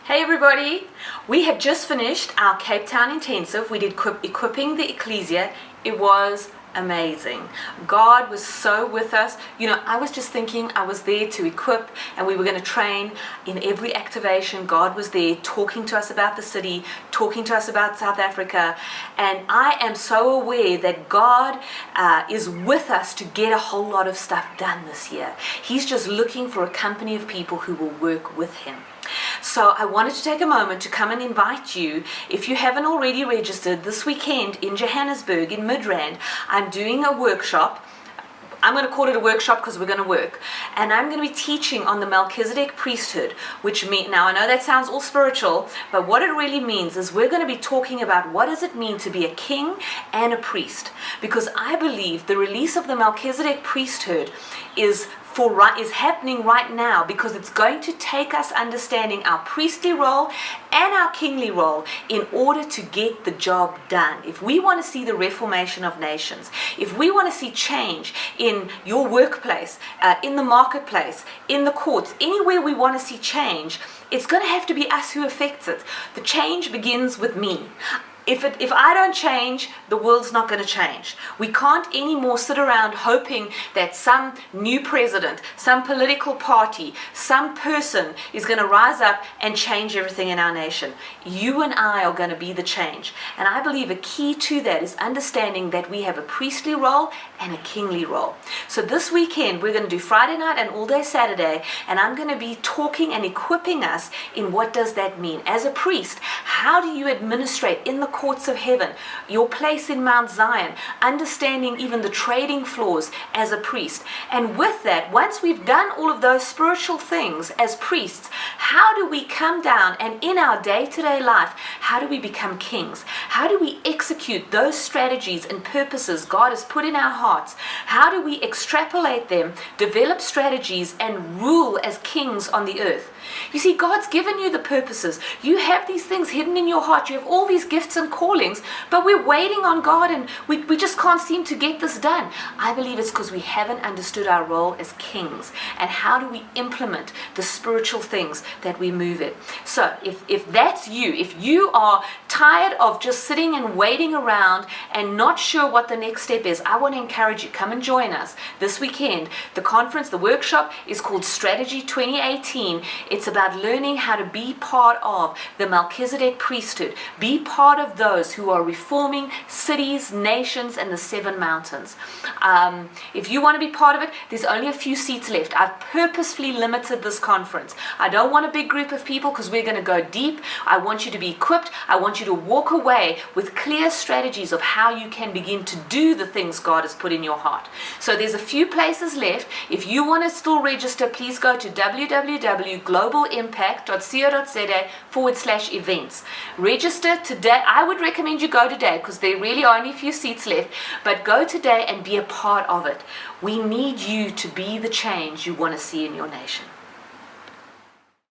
Hey everybody! We have just finished our Cape Town intensive. We did equipping the ecclesia. It was amazing. God was so with us. You know, I was just thinking I was there to equip and we were going to train in every activation. God was there talking to us about the city, talking to us about South Africa. And I am so aware that God is with us to get a whole lot of stuff done this year. He's just looking for a company of people who will work with Him. So I wanted to take a moment to come and invite you, if you haven't already registered, this weekend in Johannesburg, in Midrand, I'm doing a workshop. I'm going to call it a workshop because we're going to work. And I'm going to be teaching on the Melchizedek priesthood, which means, now I know that sounds all spiritual, but what it really means is we're going to be talking about what does it mean to be a king and a priest. Because I believe the release of the Melchizedek priesthood is happening right now, because it's going to take us understanding our priestly role and our kingly role in order to get the job done. If we want to see the reformation of nations, if we want to see change in your workplace, in the marketplace, in the courts, anywhere we want to see change, it's going to have to be us who affects it. The change begins with me. If I don't change, the world's not going to change. We can't anymore sit around hoping that some new president, some political party, some person is going to rise up and change everything in our nation. You and I are going to be the change. And I believe a key to that is understanding that we have a priestly role and a kingly role. So this weekend, we're going to do Friday night and all day Saturday, and I'm going to be talking and equipping us in what does that mean. As a priest, how do you administrate in the courts of heaven, your place in Mount Zion, understanding even the trading floors as a priest. And with that, once we've done all of those spiritual things as priests, how do we come down and in our day-to-day life, how do we become kings? How do we execute those strategies and purposes God has put in our hearts? How do we extrapolate them, develop strategies, and rule as kings on the earth? You see, God's given you the purposes. You have these things hidden in your heart. You have all these gifts and callings, but we're waiting on God and we just can't seem to get this done. I believe it's because we haven't understood our role as kings and how do we implement the spiritual things that we move in. So if that's you, if you are tired of just sitting and waiting around and not sure what the next step is, I want to encourage you, come and join us this weekend. The conference, the workshop is called Strategy 2018. It's about learning how to be part of the Melchizedek priesthood, be part of those who are reforming cities, nations, and the 7 mountains. If you want to be part of it, there's only a few seats left. I've purposefully limited this conference. I don't want a big group of people because we're going to go deep. I want you to be equipped. I want you to walk away with clear strategies of how you can begin to do the things God has put in your heart. So there's a few places left. If you want to still register, please go to www.globalimpact.co.za/events. Register today. I would recommend you go today because there really are only a few seats left, but go today and be a part of it. We need you to be the change you want to see in your nation.